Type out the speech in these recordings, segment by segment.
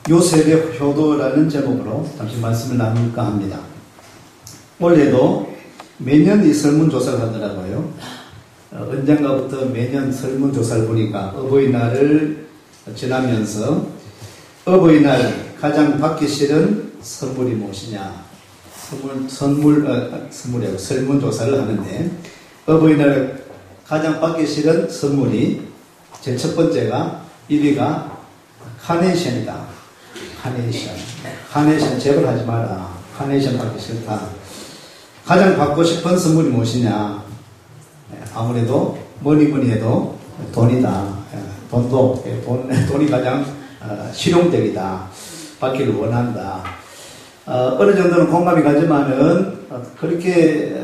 요셉의 효도라는 제목으로 잠시 말씀을 나눌까 합니다. 올해도 매년 이 설문조사를 하더라고요. 언젠가부터 매년 설문조사를 보니까 어버이날을 지나면서 어버이날 가장 받기 싫은 선물이 무엇이냐 설문조사를 하는데 어버이날 가장 받기 싫은 선물이 제일 첫 번째가 1위가 카네이션이다. 카네이션 제발 하지 마라. 카네이션 받기 싫다. 가장 받고 싶은 선물이 무엇이냐? 아무래도 뭐니 해도 돈이다. 돈이 가장 실용적이다. 받기를 원한다. 어느 정도는 공감이 가지만은 그렇게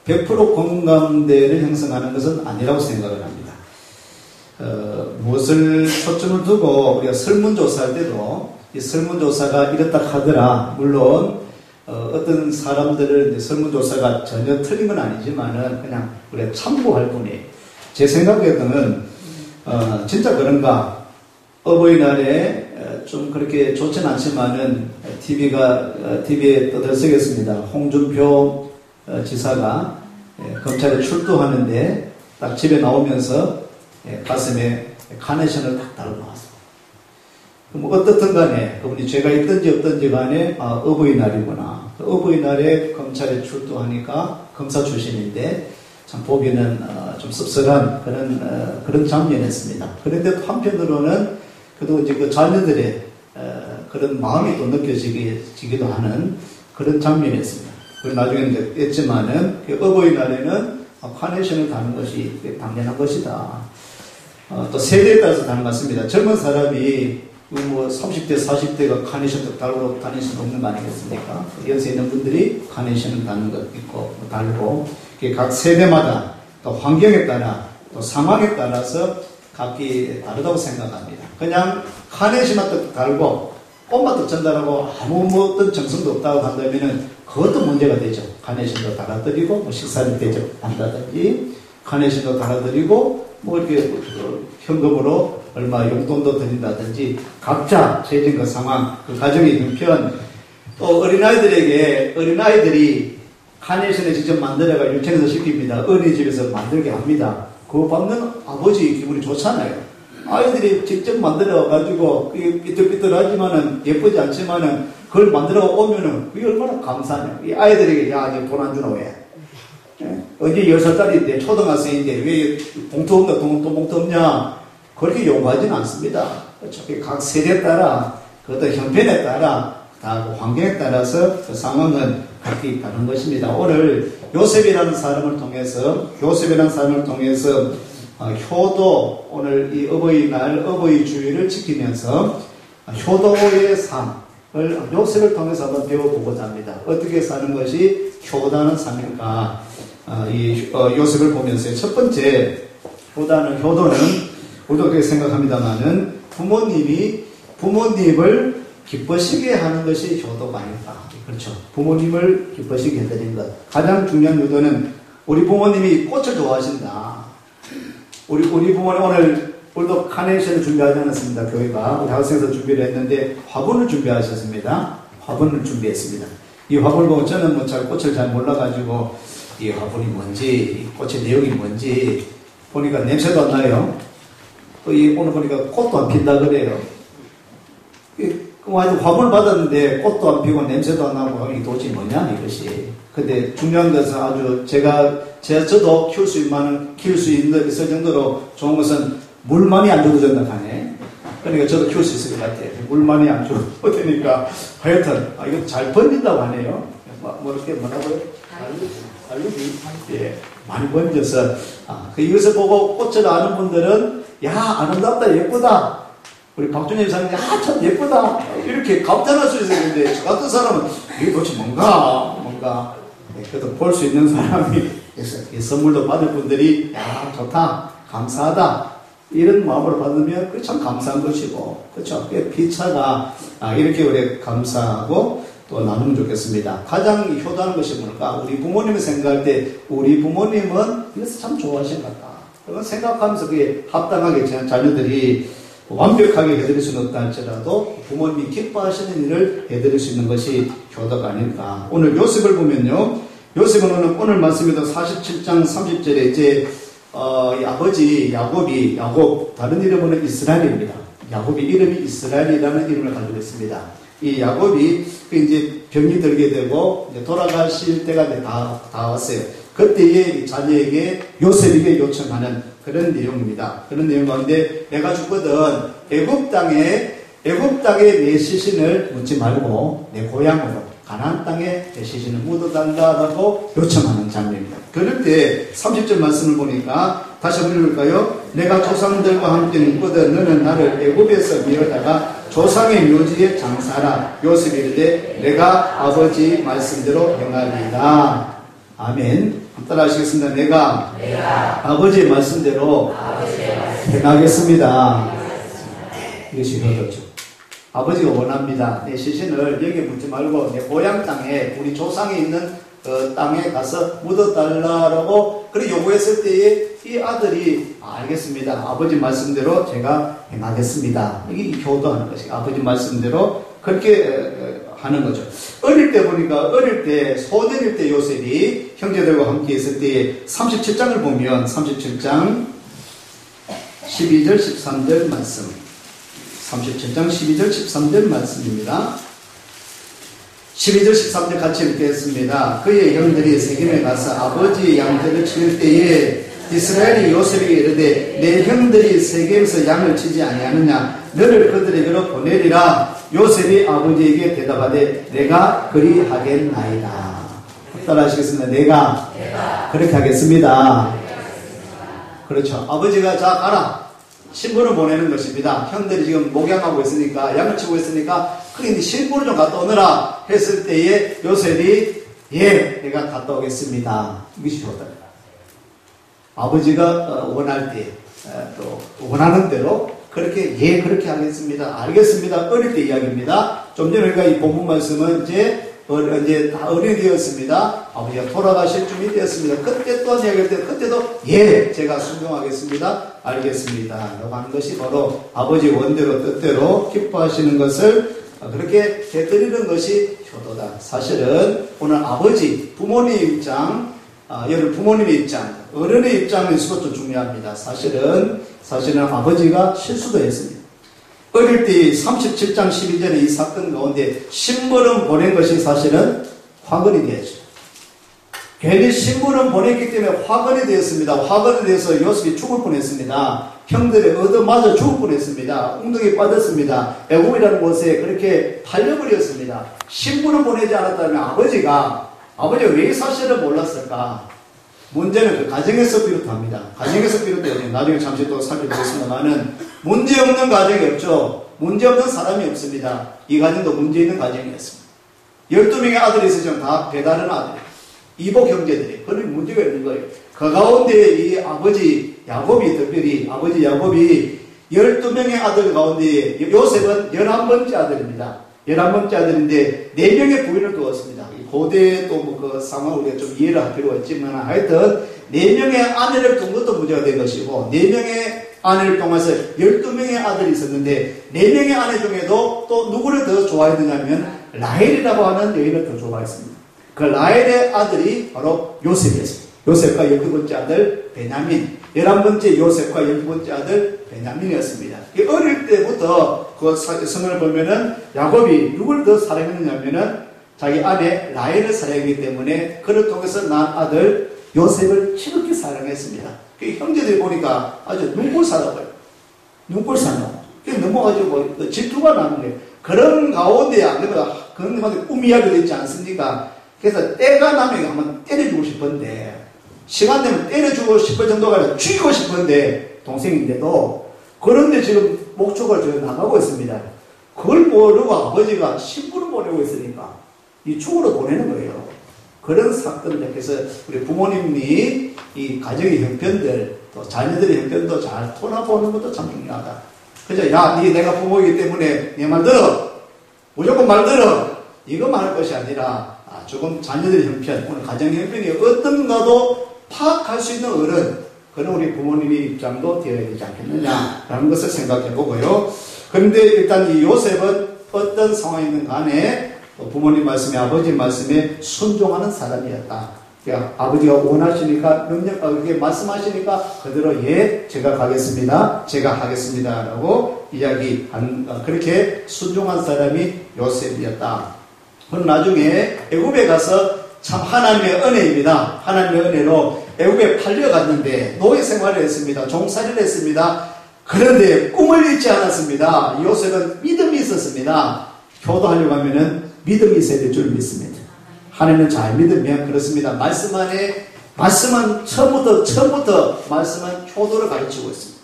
100% 공감대를 형성하는 것은 아니라고 생각을 합니다. 무엇을 초점을 두고 우리가 설문조사할 때도 이 설문조사가 이렇다 하더라. 물론 어떤 사람들을 설문조사가 전혀 틀린 건 아니지만은 그냥 우리가 참고할 뿐이에요. 제 생각에는 진짜 그런가? 어버이날에 좀 그렇게 좋진 않지만은 TV에 떠들썩였습니다. 홍준표 지사가 검찰에 출두하는데 딱 집에 나오면서 가슴에 카네이션을 딱 달고 나왔습니다. 그럼 어떻든 간에 그분이 죄가 있든지 없든지 간에 어버이날이구나. 어버이날에 검찰에 출두하니까 검사 출신인데 참 보기는 좀 씁쓸한 그런 장면이었습니다. 그런데 또 한편으로는 그래도 이제 그 자녀들의 그런 마음이 또 느껴지기도 하는 그런 장면이었습니다. 그리고 나중에 이제 했지만은 어버이날에는 카네이션을 다는 것이 당연한 것이다. 또 세대에 따라서 다른 것 같습니다. 젊은 사람이 뭐 30대, 40대가 카네이션도 달고 다닐 수는 없는 거 아니겠습니까? 연세 있는 분들이 카네이션을 다는 것 있고 달고 각 세대마다 또 환경에 따라 또 상황에 따라서 각기 다르다고 생각합니다. 그냥 카네이션만 달고 꽃만 전달하고 아무 어떤 정성도 없다고 한다면은 그것도 문제가 되죠. 카네이션도 달아드리고 뭐 식사를 대접한다든지 카네이션도 달아드리고 뭐 이렇게 현금으로 얼마 용돈도 드린다든지 각자 재정과 상황, 그 가정의 형편, 또 어린아이들이 카네이션을 직접 만들어가 유치원에서 시킵니다. 어린이집에서 만들게 합니다. 그거 받는 아버지 기분이 좋잖아요. 아이들이 직접 만들어가지고 삐뚤삐뚤하지만은 예쁘지 않지만은 그걸 만들어 오면은 그게 얼마나 감사해요. 이 아이들에게 야 이제 돈 안 주나 왜? 언제 10살짜리인데 초등학생인데 왜 봉투 없나 돈 봉투 없냐? 그렇게 요구하지는 않습니다. 그렇죠? 각 세대에 따라 그 어떤 형편에 따라 다 환경에 따라서 그 상황은 각기 다른 것입니다. 오늘 요셉이라는 사람을 통해서 효도, 오늘 이 어버이날 어버이주의를 지키면서 효도의 삶을 요셉을 통해서 한번 배워보고자 합니다. 어떻게 사는 것이 효도하는 삶일까? 요셉을 보면서 첫 번째 효도는 우리도 그렇게 생각합니다만은 부모님을 기뻐시게 하는 것이 효도가 아닐까. 그렇죠. 부모님을 기뻐시게 해드리는 것. 가장 중요한 효도는 우리 부모님이 꽃을 좋아하신다. 우리 부모님 오늘도 카네이션을 준비하지 않았습니다. 교회가 우리 학생에서 준비를 했는데 화분을 준비하셨습니다. 화분을 준비했습니다. 이 화분을 보고 저는 뭐 꽃을 잘 몰라가지고 이 화분이 뭔지, 이 꽃의 내용이 뭔지 보니까 냄새도 안 나요. 또 오늘 보니까 꽃도 안 핀다 그래요. 화분을 받았는데 꽃도 안 피고 냄새도 안 나고 이게 도대체 뭐냐 이것이. 근데 중요한 것은 아주 저도 키울 수 있을 정도로 좋은 것은 물만이 안 주어진다 하네. 그러니까 저도 키울 수 있을 것 같아요. 물만이 안 주어지니까 하여튼 이거 잘 번진다고 하네요. 이렇게 뭐라고요? 달루기. 예, 많이 번져서 이것을 보고 꽃을 아는 분들은 야 아름답다 예쁘다. 우리 박준현 사장님 참 예쁘다 이렇게 감탄할 수 있었는데 저 같은 사람은 이게 도대체 뭔가 그래도 볼 수 있는 사람이 이 선물도 받을 분들이 야 좋다 감사하다 이런 마음으로 받으면 그게 참 감사한 것이고 그렇죠. 피차가 이렇게 우리 감사하고 또 나누면 좋겠습니다. 가장 효도하는 것이 뭘까? 우리 부모님을 생각할 때 우리 부모님은 이것을 참 좋아하신 것 같다. 그걸 생각하면서 그게 합당하게 자녀들이 완벽하게 해드릴 수는 없다 할지라도 부모님이 기뻐하시는 일을 해드릴 수 있는 것이 효도가 아닐까. 오늘 요셉을 보면요. 요셉은 오늘 말씀에도 47장 30절에 이제 이 아버지 야곱 다른 이름으로는 이스라엘입니다. 야곱이 이름이 이스라엘이라는 이름을 가지고 있습니다. 이 야곱이 이제 병이 들게 되고 이제 돌아가실 때가 이제 다 왔어요. 그때에 자녀에게 요셉에게 요청하는 그런 내용입니다. 그런 내용 가운데 내가 죽거든 애굽 땅에 내 시신을 묻지 말고 내 고향으로 가나안 땅에 내 시신을 묻어달라고 요청하는 장면입니다. 그럴 때 30절 말씀을 보니까 다시 한번 읽을까요? 내가 조상들과 함께 눕거든 너는 나를 애굽에서 밀어다가 조상의 묘지에 장사하라. 요셉이 이르되 내가 아버지 말씀대로 행하리이다. 아멘. 따라 하시겠습니다. 내가 아버지의 말씀대로 행하겠습니다. 이것이 효도죠. 아버지가 원합니다. 내 시신을 여기 묻지 말고 내 고향 땅에 우리 조상이 있는 땅에 가서 묻어달라고 그렇게 요구했을 때에 이 아들이 알겠습니다. 아버지 말씀대로 제가 행하겠습니다. 이게 효도하는 것이 아버지 말씀대로 그렇게 하는 거죠. 어릴 때 소년일 때 요셉이 형제들과 함께 있을 때에 37장을 보면 37장 12절 13절 말씀 37장 12절 13절 말씀입니다. 12절 13절 같이 읽겠습니다. 그의 형들이 세겜에 가서 아버지 양들을 칠 때에 이스라엘이 요셉에게 이르되 내 형들이 세겜에서 양을 치지 아니하느냐 너를 그들에게로 보내리라. 요셉이 아버지에게 대답하되 내가 그리하겠나이다. 따라 하시겠습니다. 내가 그렇게 하겠습니다. 그렇죠. 아버지가 자 가라. 신부를 보내는 것입니다. 형들이 지금 목양하고 있으니까 양을 치고 있으니까 그러니 신부를 좀 갔다 오너라 했을 때에 요셉이 예 내가 갔다 오겠습니다. 이것이 효도입니다. 아버지가 원할 때 또 원하는 대로 그렇게 예 그렇게 하겠습니다. 알겠습니다. 어릴 때 이야기입니다. 좀 전에 우리가 이 본문 말씀은 이제 다 어른이 되었습니다. 아버지가 돌아가실 쯤이 되었습니다. 그때 또 이야기할 때 그때도 예 제가 순종하겠습니다. 알겠습니다. 라고 하는 것이 바로 아버지 원대로 뜻대로 기뻐하시는 것을 그렇게 해드리는 것이 효도다. 사실은 오늘 아버지 부모님 입장 여러분 부모님의 입장 어른의 입장에서도 좀 중요합니다. 사실은 아버지가 실수도 했습니다. 어릴 때 37장 12절의 이 사건 가운데 심부름 보낸 것이 사실은 화근이 되었죠. 괜히 심부름 보냈기 때문에 화근이 되었습니다. 화근이 되어서 요셉이 죽을 뻔했습니다. 형들이 얻어맞아 죽을 뻔했습니다. 웅덩이에 빠졌습니다. 애굽이라는 곳에 그렇게 팔려버렸습니다. 심부름 보내지 않았다면 아버지가 왜 사실을 몰랐을까? 문제는 그 가정에서 비롯합니다. 가정에서 비롯돼요. 나중에 잠시 또 살펴보겠습니다만은 문제 없는 가정이 없죠. 문제 없는 사람이 없습니다. 이 가정도 문제 있는 가정이었습니다. 12명의 아들이 있으면 다 배다른 아들, 이복 형제들이 그런 문제가 있는 거예요. 그 가운데 이 아버지 야곱이 특별히 아버지 야곱이 12명의 아들 가운데 요셉은 11번째 아들입니다. 11번째 아들인데 4명의 부인을 두었습니다. 고대 또 그 상황을 우리가 좀 이해를 할 필요가 있지만 하여튼 4명의 아내를 둔 것도 문제가 된 것이고 4명의 아내를 통해서 12명의 아들이 있었는데 4명의 아내 중에도 또 누구를 더 좋아했느냐면 라헬이라고 하는 여인을 더 좋아했습니다. 그 라헬의 아들이 바로 요셉이었습니다. 요셉과 12번째 아들 베냐민 11번째 요셉과 12번째 아들 베냐민이었습니다. 어릴 때부터 그 성을 보면은 야곱이 누구를 더 사랑했느냐면은 자기 아내 라헬을 사랑했기 때문에 그를 통해서 낳은 아들 요셉을 지극히 사랑했습니다. 형제들이 보니까 아주 눈꼴사라고요. 눈꼴사나. 넘어가지고 질투가 나는 거예요. 그런 가운데 그런 가운데 꿈이야기도 있지 않습니까? 그래서 때가 나면 한번 때려주고 싶은데 시간 되면 때려주고 싶을 정도가 아니라 죽이고 싶은데 동생인데도 그런데 지금 목축을 저희 나가고 있습니다. 그걸 모르고 아버지가 신부를 보내고 있으니까 이 축으로 보내는 거예요. 그런 사건들. 그래서 우리 부모님이 이 가정의 형편들 또 자녀들의 형편도 잘 돌아보는 것도 참 중요하다. 그죠? 야, 내가 부모이기 때문에 내 말 들어. 무조건 말 들어. 이것만 할 것이 아니라 조금 자녀들의 형편, 오늘 가정의 형편이 어떤가도 파악할 수 있는 어른, 그런 우리 부모님의 입장도 되어야 되지 않겠느냐라는 것을 생각해 보고요. 그런데 일단 이 요셉은 어떤 상황이든 간에 부모님 말씀에 아버지 말씀에 순종하는 사람이었다. 그러니까 아버지가 원하시니까 그렇게 말씀하시니까 그대로 예 제가 가겠습니다. 제가 하겠습니다라고 이야기한 그렇게 순종한 사람이 요셉이었다. 그럼 나중에 애굽에 가서 참 하나님의 은혜입니다. 하나님의 은혜로 애굽에 팔려갔는데 노예 생활을 했습니다. 종살이를 했습니다. 그런데 꿈을 잃지 않았습니다. 요셉은 믿음이 있었습니다. 효도하려고 하면은 믿음이 있어야 될 줄 믿습니다. 하나님은 잘 믿으면 그렇습니다. 말씀은 처음부터 말씀은 효도를 가르치고 있습니다.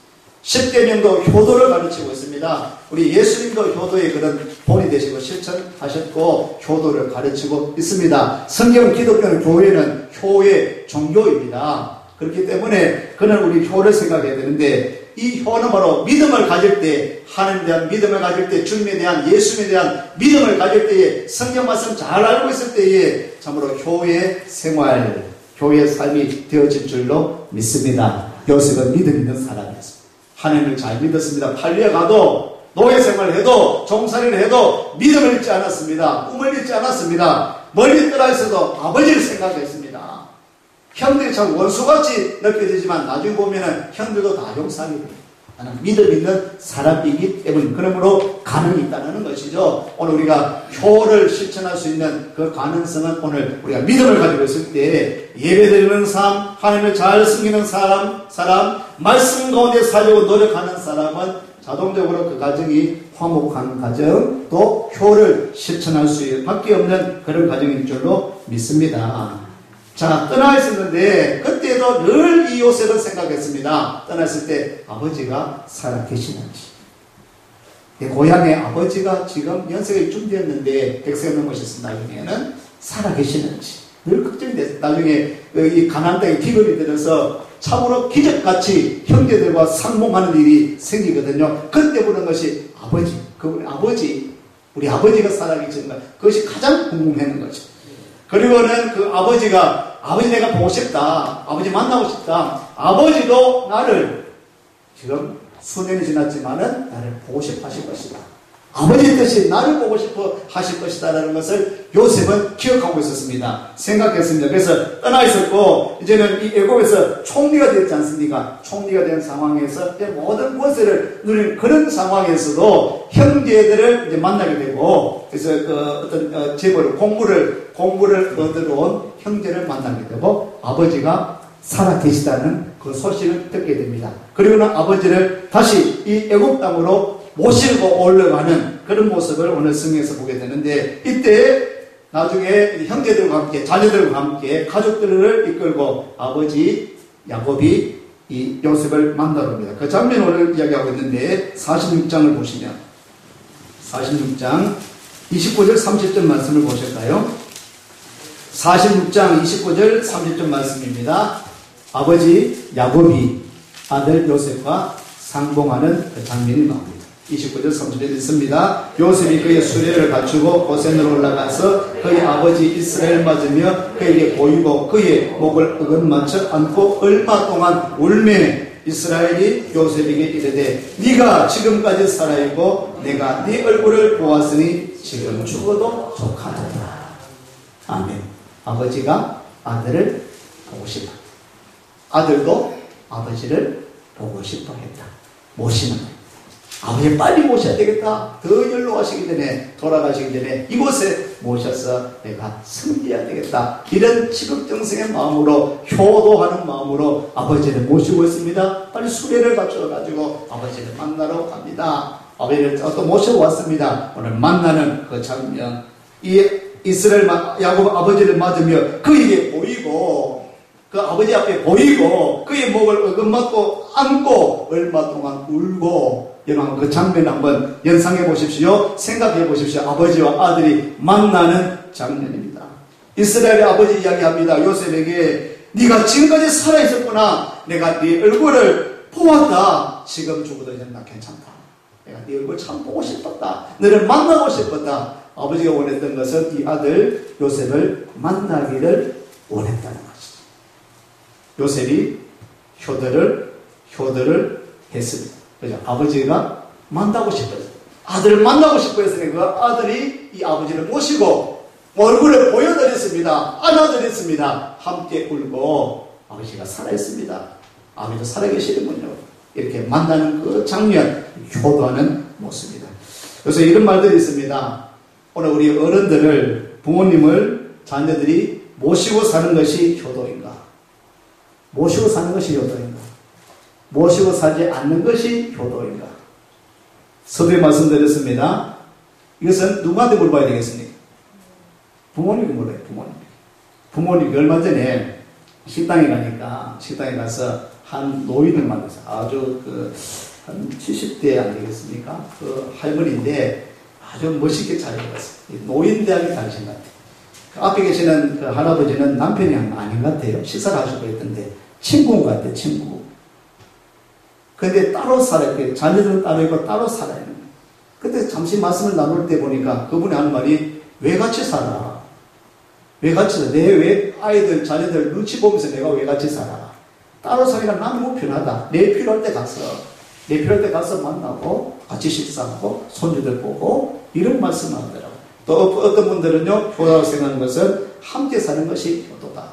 십계명도 효도를 가르치고 있습니다. 우리 예수님도 효도의 그런 본이 되시고 실천하셨고 효도를 가르치고 있습니다. 성경 기독교는 교회는 효의 종교입니다. 그렇기 때문에 그는 우리 효를 생각해야 되는데 이 효는 바로 믿음을 가질 때 하나님에 대한 믿음을 가질 때 주님에 대한 예수님에 대한 믿음을 가질 때에 성경 말씀 잘 알고 있을 때에 참으로 효의 생활 효의 삶이 되어질 줄로 믿습니다. 요셉은 믿음 있는 사람이었습니다. 하나님을 잘 믿었습니다. 팔려가도 노예 생활을 해도 종살이를 해도 믿음을 잃지 않았습니다. 꿈을 잃지 않았습니다. 멀리 떠나 있어도 아버지를 생각했습니다. 형들이 참 원수같이 느껴지지만 나중에 보면은 형들도 다 용서하게 됩니다. 나는 믿음 있는 사람이기 때문에 그러므로 가능이 있다는 것이죠. 오늘 우리가 효를 실천할 수 있는 그 가능성은 오늘 우리가 믿음을 가지고 있을 때 예배드리는 삶, 하나님을 잘 섬기는 사람, 말씀 가운데 살려고 노력하는 사람은 자동적으로 그 가정이 화목한 가정, 또 효를 실천할 수밖에 없는 그런 가정인 줄로 믿습니다. 자, 떠나 있었는데 그때도 늘 이 요셉은 생각했습니다. 떠났을 때 아버지가 살아 계시는지, 고향의 아버지가 지금 연세가 이쯤 되었는데 100세가 넘으셨습니다. 나중에는 살아 계시는지 늘 걱정이 됐어요. 나중에 이 가나안 땅에 기근이 들어서 참으로 기적같이 형제들과 상봉하는 일이 생기거든요. 그때 보는 것이 아버지, 우리 아버지가 살아계시는가, 그것이 가장 궁금해하는 거죠. 그리고는 그 아버지가 아버지 내가 보고 싶다, 아버지 만나고 싶다, 아버지도 나를 지금 수년이 지났지만은 나를 보고 싶어 하실 것이다, 아버지의 뜻이 나를 보고 싶어 하실 것이다라는 것을 요셉은 기억하고 있었습니다. 생각했습니다. 그래서 떠나 있었고 이제는 이 애굽에서 총리가 되었지 않습니까? 총리가 된 상황에서 모든 권세를 누리는 그런 상황에서도 형제들을 이제 만나게 되고, 그래서 그 어떤 재벌 공부를 얻으러 온 형제를 만나게 되고 아버지가 살아 계시다는 그 소식을 듣게 됩니다. 그리고는 아버지를 다시 이 애굽 땅으로 모시고 올라가는 그런 모습을 오늘 성경에서 보게 되는데, 이때 나중에 형제들과 함께 자녀들과 함께 가족들을 이끌고 아버지 야곱이 이 요셉을 만나러 옵니다. 그 장면을 오늘 이야기하고 있는데 46장을 보시면 46장 29절 30절 말씀을 보실까요? 46장 29절 30절 말씀입니다. 아버지 야곱이 아들 요셉과 상봉하는 그 장면이 나옵니다. 29절 30절 있습니다. 요셉이 그의 수레를 갖추고 고센으로 올라가서 그의 아버지 이스라엘 맞으며 그에게 보이고 그의 목을 어긋맞춰 안고 얼마 동안 울매 이스라엘이 요셉에게 이르되 네가 지금까지 살아있고 내가 네 얼굴을 보았으니 지금 죽어도 족하도다. 아멘. 아버지가 아들을 보고 싶어, 아들도 아버지를 보고 싶어 했다. 모시는 거예요. 아버지 빨리 모셔야 되겠다. 더 연로하시기 전에, 돌아가시기 전에 이곳에 모셔서 내가 섬겨야 되겠다. 이런 지극정성의 마음으로, 효도하는 마음으로 아버지를 모시고 있습니다. 빨리 수레를 갖춰가지고 아버지를 만나러 갑니다. 아버지를 또 모시고 왔습니다. 오늘 만나는 그 장면, 이 이스라엘 야곱 아버지를 맞으며 그에게 보이고, 그 아버지 앞에 보이고 그의 목을 어긋맞고 안고 얼마 동안 울고, 여러분 그 장면 한번 연상해 보십시오. 생각해 보십시오. 아버지와 아들이 만나는 장면입니다. 이스라엘의 아버지 이야기합니다. 요셉에게 네가 지금까지 살아있었구나. 내가 네 얼굴을 보았다. 지금 죽어도 이제 나 괜찮다. 내가 네 얼굴 참 보고 싶었다. 너를 만나고 싶었다. 아버지가 원했던 것은 이 아들 요셉을 만나기를 원했다는 것이죠. 요셉이 효도를 했습니다. 그죠? 아버지가 만나고 싶어요. 아들을 만나고 싶어 했으니 그 아들이 이 아버지를 모시고 얼굴을 보여드렸습니다. 안아드렸습니다. 함께 울고 아버지가 살아있습니다. 아버지도 살아계시는군요. 이렇게 만나는 그 장면, 효도하는 모습입니다. 그래서 이런 말들이 있습니다. 오늘 우리 어른들을, 부모님을 자녀들이 모시고 사는 것이 효도인가? 모시고 사는 것이 효도인가? 모시고 살지 않는 것이 효도인가? 서두에 말씀드렸습니다. 이것은 누구한테 물어봐야 되겠습니까? 부모님이 물어요, 부모님이 얼마 전에 식당에 가서 한 노인을 만나서 아주 한 70대 안 되겠습니까? 그 할머니인데 아주 멋있게 잘 입었어요. 노인대학에 다니신 것 같아요. 그 앞에 계시는 그 할아버지는 남편이 아닌 것 같아요. 식사를 하시고 있던데 친구인 것 같아요, 친구. 근데 따로 살아요. 자녀들은 따로 있고 따로 살아요. 그때 잠시 말씀을 나눌 때 보니까 그분이 하는 말이 왜 같이 살아? 왜 같이 살아? 왜 아이들, 자녀들 눈치 보면서 내가 왜 같이 살아? 따로 살기가 난 너무 편하다. 내 필요할 때 가서 만나고 같이 식사하고 손주들 보고 이런 말씀을 하더라고요. 또 어떤 분들은요, 효도라고 생각하는 것은 함께 사는 것이 효도다.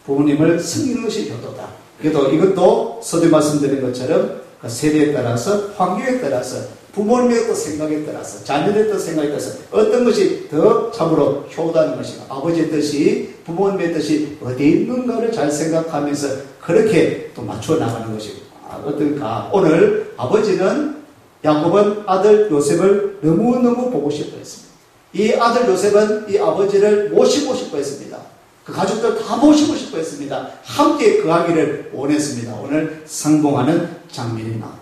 부모님을 섬기는 것이 효도다. 그래도 이것도 서두에 말씀드린 것처럼 그 세대에 따라서, 환경에 따라서, 부모님의 또 생각에 따라서, 자녀의 또 생각에 따라서 어떤 것이 더 참으로 효도하는 것인가. 아버지의 뜻이, 부모님의 뜻이 어디에 있는가를 잘 생각하면서 그렇게 또 맞춰 나가는 것이고. 어떨까. 오늘 아버지는, 야곱은 아들 요셉을 너무너무 보고 싶어 했습니다. 이 아들 요셉은 이 아버지를 모시고 싶어 했습니다. 그 가족들 다 모시고 싶어 했습니다. 함께 거하기를 원했습니다. 오늘 상봉하는 장면이 나옵니다.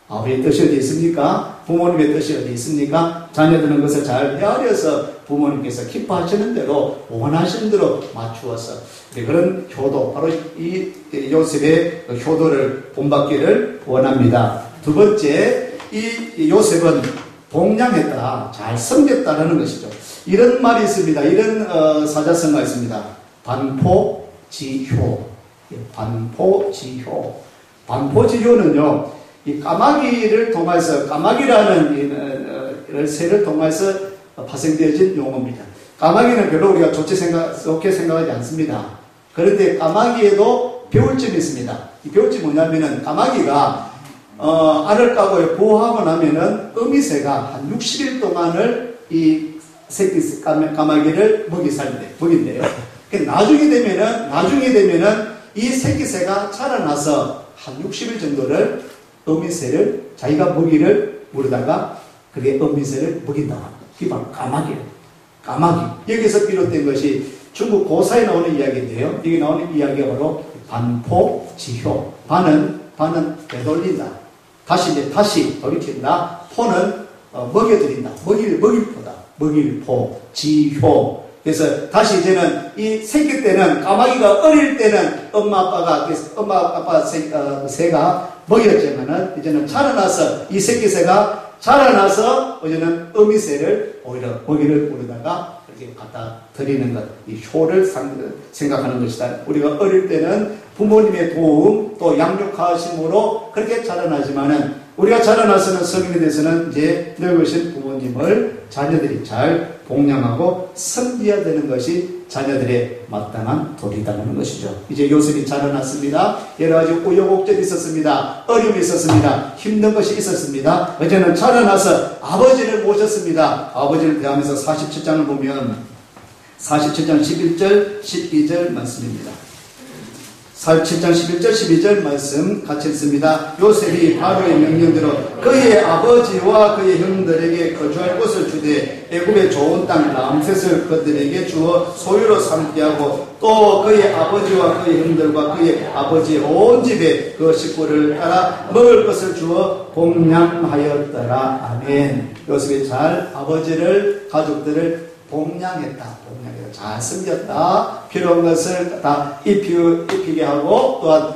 아버지의 뜻이 어디 있습니까? 부모님의 뜻이 어디 있습니까? 자녀들은 그것을 잘 헤아려서 부모님께서 기뻐하시는 대로, 원하시는 대로 맞추어서 그런 효도, 바로 이 요셉의 효도를 본받기를 원합니다. 두 번째, 이 요셉은 봉양했다, 잘 섬겼다라는 것이죠. 이런 말이 있습니다. 이런 사자성어가 있습니다. 반포지효. 반포지효는요, 이 까마귀를 통해서, 까마귀라는 새를 통해서 파생되어진 용어입니다. 까마귀는 별로 우리가 좋게 생각하지 않습니다. 그런데 까마귀에도 배울 점이 있습니다. 이 배울 점이 뭐냐면은, 까마귀가 알을 까고 보호하고 나면은 어미새가 한 60일 동안을 이 새끼 까마귀를 먹인대요. 나중에 되면은 이 새끼새가 자라나서 한 60일 정도를 어미새를 자기가 먹이를 물다가 그게 어미새를 먹인다고 합니다. 그게 바로 까마귀예요. 까마귀. 여기서 비롯된 것이 중국 고사에 나오는 이야기인데요. 여기 나오는 이야기가 바로 반포지효. 반은 되돌린다. 다시 돌이킨다. 포는 먹여드린다. 먹일포, 지효. 그래서 다시 이제는 이 새끼 때는, 까마귀가 어릴 때는 엄마 아빠 새가 먹였지만은 이제는 자라나서, 이 새끼 새가 자라나서 이제는 어미새를 오히려 먹이를 뿌리다가 이렇게 갖다 드리는 것, 이 효를 생각하는 것이다. 우리가 어릴 때는 부모님의 도움, 또 양육하심으로 그렇게 자라나지만은 우리가 자라나서는 성인이 돼서는 이제 늙으신 부모님을 자녀들이 잘 봉양하고 섬겨야 되는 것이 자녀들의 마땅한 도리라는 것이죠. 이제 요셉이 자라났습니다. 여러 가지 우여곡절이 있었습니다. 어려움이 있었습니다. 힘든 것이 있었습니다. 이제는 자라나서 아버지를 모셨습니다. 아버지를 대하면서 47장을 보면 47장 11절 12절 말씀입니다. 47장 11절 12절 말씀 같이 읽습니다. 요셉이 바로의 명령대로 그의 아버지와 그의 형들에게 거주할 곳을 주되 애굽의 좋은 땅 람셋을 그들에게 주어 소유로 삼게 하고 또 그의 아버지와 그의 형들과 그의 아버지의 온 집에 그 식구를 따라 먹을 것을 주어 봉양하였더라. 아멘. 요셉이 잘 아버지를, 가족들을 봉양했다. 잘 섬겼다. 필요한 것을 다 입히게 하고 또한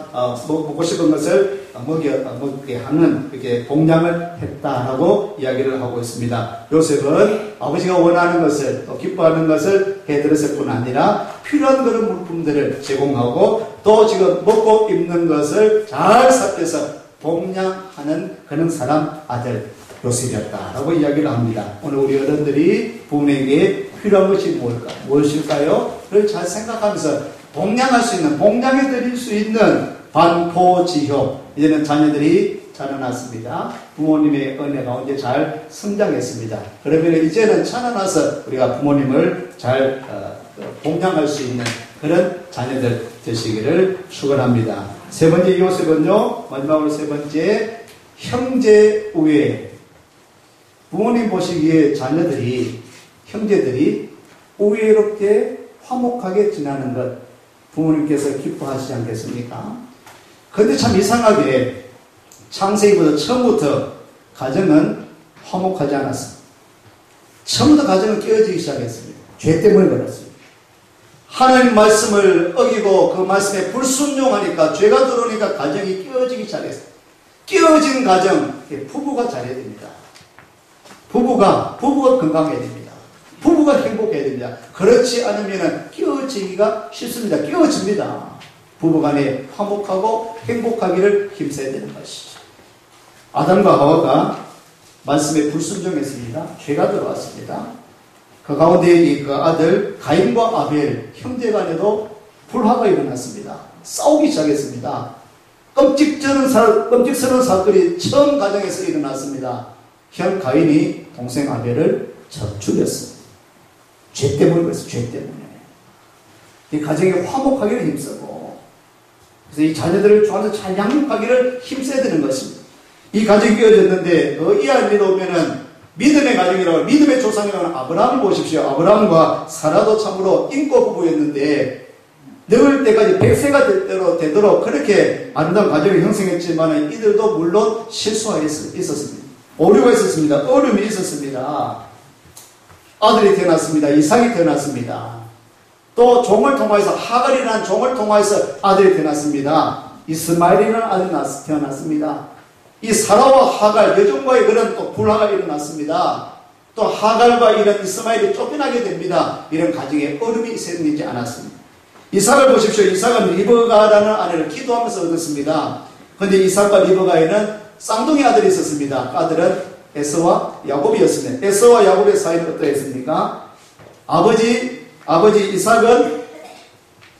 먹고 싶은 것을 먹게 하는 이렇게 봉양을 했다라고 이야기를 하고 있습니다. 요셉은 아버지가 원하는 것을 또 기뻐하는 것을 해드렸을 뿐 아니라 필요한 그런 물품들을 제공하고 또 또 지금 먹고 입는 것을 잘 삭혀서 봉양하는 그런 사람 아들 요셉이었다라고 이야기를 합니다. 오늘 우리 어른들이 부모에게 필요한 것이 무엇일까요? 그걸 잘 생각하면서 봉양할 수 있는, 봉양해 드릴 수 있는 반포지효. 이제는 자녀들이 자라났습니다. 부모님의 은혜 가운데 잘 성장했습니다. 그러면 이제는 자라나서 우리가 부모님을 잘 봉양할 수 있는 그런 자녀들 되시기를 축원합니다. 세 번째 요셉은요, 마지막으로 세 번째, 형제 우애. 부모님 보시기에 자녀들이, 형제들이 우애롭게 화목하게 지나는 것 부모님께서 기뻐하시지 않겠습니까? 그런데 참 이상하게 창세기부터 처음부터 가정은 화목하지 않았습니다. 처음부터 가정은 깨어지기 시작했습니다. 죄 때문에 그렇습니다. 하나님 말씀을 어기고 그 말씀에 불순종하니까, 죄가 들어오니까 가정이 깨어지기 시작했습니다. 깨어진 가정, 부부가 잘해야 됩니다. 부부가 건강해야 됩니다. 부부가 행복해야 됩니다. 그렇지 않으면 깨어지기가 쉽습니다. 깨어집니다. 부부간에 화목하고 행복하기를 힘써야 되는 것이죠. 아담과 하와가 말씀에 불순종했습니다. 죄가 들어왔습니다. 그 가운데 그 아들 가인과 아벨 형제간에도 불화가 일어났습니다. 싸우기 시작했습니다. 끔찍스러운 사건이 처음 가정에서 일어났습니다. 형 가인이 동생 아벨을 죽였습니다. 죄 때문에 그랬어요. 죄 때문에. 이 가정이 화목하기를 힘쓰고, 그래서 이 자녀들을 좋아해서 잘 양육하기를 힘써야 되는 것입니다. 이 가정이 깨어졌는데 이 아이를 오면은 믿음의 가정이라고, 믿음의 조상이라고 하는 아브라함을 보십시오. 아브라함과 사라도 참으로 인고 부부였는데 늙을 때까지 100세가 되도록 그렇게 아름다운 가정을 형성했지만 이들도 물론 실수가 있었습니다. 오류가 있었습니다. 어려움이 있었습니다. 아들이 태어났습니다. 이삭이 태어났습니다. 또 종을 통하여서, 하갈이라는 종을 통하여서 아들이 태어났습니다. 이스마엘이라는 아들이 태어났습니다. 이 사라와 하갈, 여종과의 그런 또 불화가 일어났습니다. 또 하갈과 이런 이스마엘이 쫓겨나게 됩니다. 이런 가정에 어려움이 있었는지 않았습니다. 이삭을 보십시오. 이삭은 리브가라는 아내를 기도하면서 얻었습니다. 그런데 이삭과 리브가에는 쌍둥이 아들이 있었습니다. 그 아들은 에서와 야곱이었습니다. 에서와 야곱의 사이는 어떠했습니까? 아버지 이삭은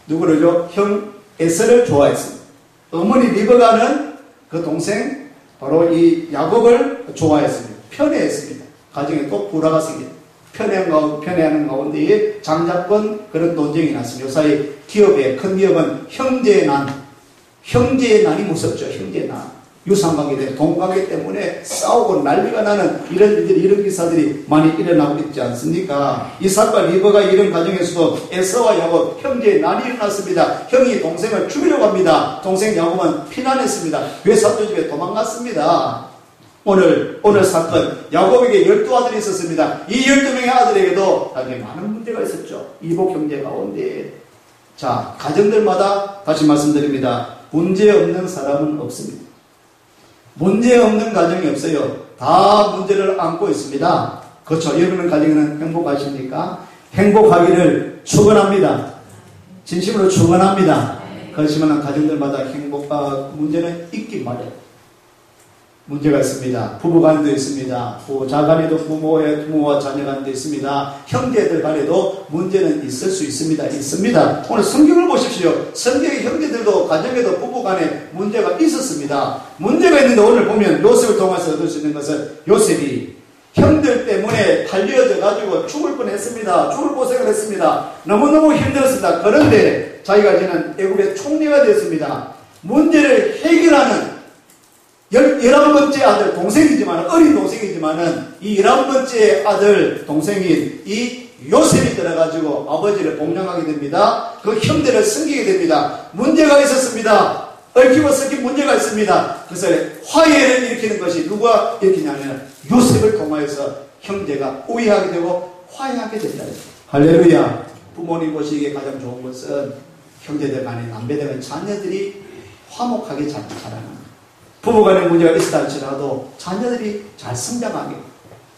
누구를요? 형 에서를 좋아했습니다. 어머니 리브가는 그 동생 바로 이 야곱을 좋아했습니다. 편애했습니다. 가정에 또 불화가 생깁니다. 편애하는 가운데에 장자권 그런 논쟁이 났습니다. 요사이 기업에, 큰 기업은 형제의 난이 무섭죠. 형제의 난. 유산관계, 동관계 때문에 싸우고 난리가 나는 이런 기사들이 많이 일어나고 있지 않습니까? 이삭과 리브가 이런 가정에서도 에서와 야곱 형제의 난이 일어났습니다. 형이 동생을 죽이려고 합니다. 동생 야곱은 피난했습니다. 외사또 집에 도망갔습니다. 오늘 사건, 야곱에게 12아들이 있었습니다. 이 12명의 아들에게도 나중에 많은 문제가 있었죠. 이복 형제 가운데. 자, 가정들마다 다시 말씀드립니다. 문제 없는 사람은 없습니다. 문제 없는 가정이 없어요. 다 문제를 안고 있습니다. 그렇죠. 여러분 가정에는 행복하십니까? 행복하기를 축원합니다. 진심으로 축원합니다. 그렇지만 가정들마다 문제는 있긴 말이에요. 문제가 있습니다. 부부 간에도 있습니다. 자간에도 부모와 자녀 간에도 있습니다. 형제들 간에도 문제는 있을 수 있습니다. 오늘 성경을 보십시오. 성경의 형제들도 가정에도 부부 간에 문제가 있었습니다. 문제가 있는데 오늘 보면 요셉을 통해서 얻을 수 있는 것은 요셉이 형들 때문에 달려져 가지고 죽을 뻔했습니다. 죽을 고생을 했습니다. 너무너무 힘들었습니다. 그런데 자기가 이제는 애굽의 총리가 되었습니다. 문제를 해결하는 11번째 아들, 어린 동생이지만은 이 11번째 아들, 동생인 이 요셉이 들어가지고 아버지를 봉양하게 됩니다. 그 형제를 섬기게 됩니다. 문제가 있었습니다. 얽히고 섞인 문제가 있습니다. 그래서 화해를 일으키는 것이 누가 일으키냐면 요셉을 통하여서 형제가 우애하게 되고 화해하게 된다. 할렐루야. 부모님 보시기에 가장 좋은 것은 형제들 간에, 남배들 간에 자녀들이 화목하게 자라는 부부간에 문제가 있었다 할지라도 자녀들이 잘 성장하게,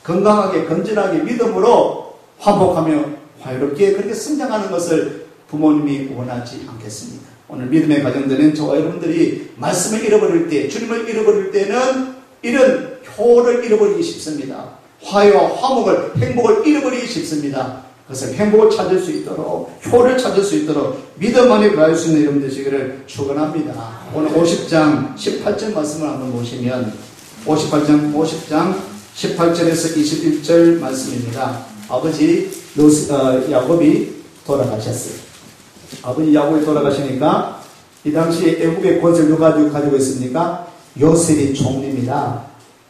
건강하게, 건전하게, 믿음으로 화목하며 화해롭게 그렇게 성장하는 것을 부모님이 원하지 않겠습니까? 오늘 믿음의 가정들은 저와 여러분들이 말씀을 잃어버릴 때, 주님을 잃어버릴 때는 이런 효를 잃어버리기 쉽습니다. 화해와 화목을, 행복을 잃어버리기 쉽습니다. 그래서 행복을 찾을 수 있도록, 효를 찾을 수 있도록 믿음 안에 거할 수 있는 여러분 되시기를 축원합니다. 오늘 50장 18절 말씀을 한번 보시면 50장 18절에서 21절 말씀입니다. 아버지 야곱이 돌아가셨어요. 아버지 야곱이 돌아가시니까 이 당시에 애국의 권세를 누가 가지고 있습니까? 요셉이 총리입니다.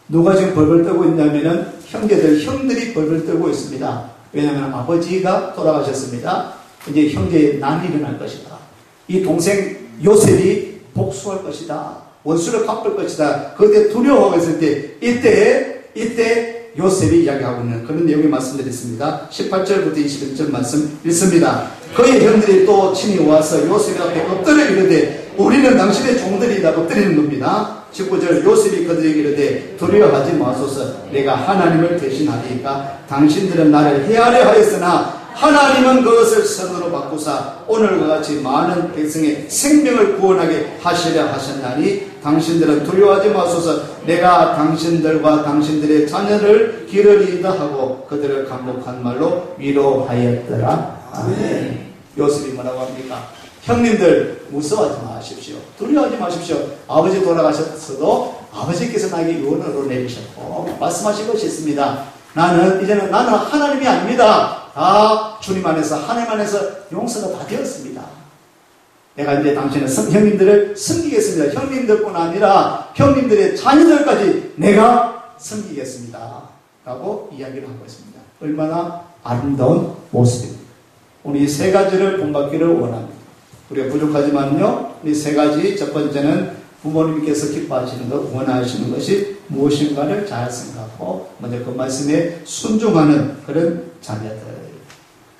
누가 지금 벌벌 떨고 있냐면은 형들이 벌벌 떨고 있습니다. 왜냐하면 아버지가 돌아가셨습니다. 이제 형제의 난이 일어날 것이다. 이 동생 요셉이 복수할 것이다. 원수를 갚을 것이다. 그때 두려워하고 있을 때 이때 요셉이 이야기하고 있는 그런 내용을 말씀드렸습니다. 18절부터 21절 말씀 읽습니다. 그의 형들이 또 친히 와서 요셉 앞에 엎드려 이르되 우리는 당신의 종들이다 엎드리는 겁니다. 19절 요셉이 그들에게 이르되 두려워하지 마소서 내가 하나님을 대신하리이까 당신들은 나를 해하려 하였으나 하나님은 그것을 선으로 바꾸사 오늘과 같이 많은 백성의 생명을 구원하게 하시려 하셨나니 당신들은 두려워하지 마소서 내가 당신들과 당신들의 자녀를 기르리이다 하고 그들을 간곡한 말로 위로하였더라. 아멘. 요셉이 뭐라고 합니까? 형님들 무서워하지 마십시오. 두려워하지 마십시오. 아버지 돌아가셨어도 아버지께서 나에게 유언으로 내리셨고 말씀하신 것이 있습니다. 이제는 나는 하나님이 아닙니다. 다 주님 안에서 하나님 안에서 용서가 다 되었습니다. 내가 이제 당신의 형님들을 섬기겠습니다. 형님들뿐 아니라 형님들의 자녀들까지 내가 섬기겠습니다. 라고 이야기를 하고 있습니다. 얼마나 아름다운 모습입니다. 우리 이 세 가지를 본받기를 원합니다. 우리가 부족하지만요, 이 세 가지, 첫 번째는 부모님께서 기뻐하시는 것, 원하시는 것이 무엇인가를 잘 생각하고, 먼저 그 말씀에 순종하는 그런 자녀들.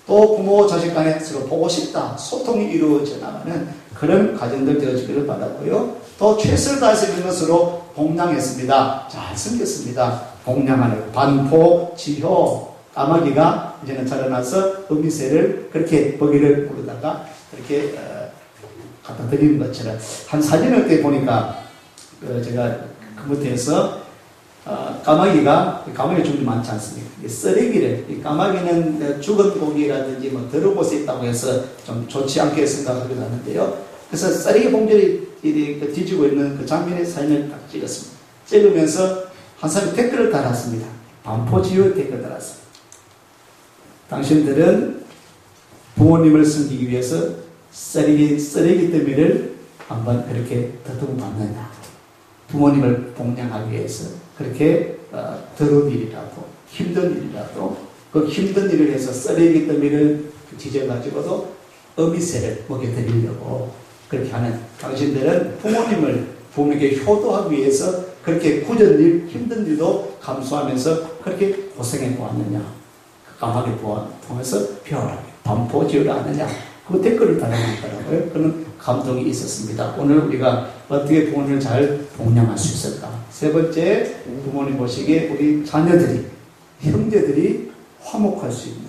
또 부모, 자식 간에 서로 보고 싶다, 소통이 이루어져 나가는 그런 가정들 되어지기를 바라고요. 또 최선을 다해서 있는 것으로 봉양했습니다. 잘 섬겼습니다. 봉양하는 반포, 지효, 까마귀가 이제는 자라나서 어미새를 그렇게 먹이를 부르다가 그렇게 갖다 드리는 것처럼 한 사진을 때 보니까 제가 그무트에서 까마귀가 종류 많지 않습니까? 쓰레기를 이 까마귀는 죽은 고기라든지 뭐 더러운 곳에 있다고 해서 좀 좋지 않게 생각하기도 하는데요. 그래서 쓰레기 봉지를 뒤지고 있는 그 장면의 사진을 딱 찍었습니다. 찍으면서 한 사람이 댓글을 달았습니다. 반포지효의 댓글 달았습니다. 당신들은 부모님을 섬기기 위해서 쓰레기 더미를 한번 그렇게 더듬어봤느냐. 부모님을 봉양하기 위해서 그렇게 더러운 일이라도 힘든 일이라도 그 힘든 일을 해서 쓰레기 더미를 뒤져가지고도 어미새를 먹여드리려고 그렇게 하는 당신들은 부모님께 효도하기 위해서 그렇게 굳은 일, 힘든 일도 감수하면서 그렇게 고생해 보았느냐. 까마귀 통해서 배워라. 반포지효를 아느냐. 그 댓글을 달아놨더라고요. 그런 감동이 있었습니다. 오늘 우리가 어떻게 부모님을 잘 봉양할 수 있을까? 세 번째, 부모님 보시기에 우리 자녀들이, 형제들이 화목할 수 있는,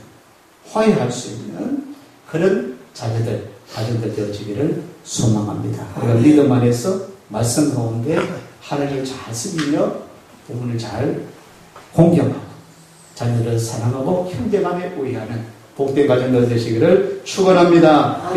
화해할 수 있는 그런 자녀들, 가정들 되어지기를 소망합니다. 우리가 믿음 안에서 말씀 가운데 하나님을 잘 섬기며 부모님을 잘 공경하고 자녀를 사랑하고 형제간에 우애하는 복된 가정들 되시기를 축원합니다.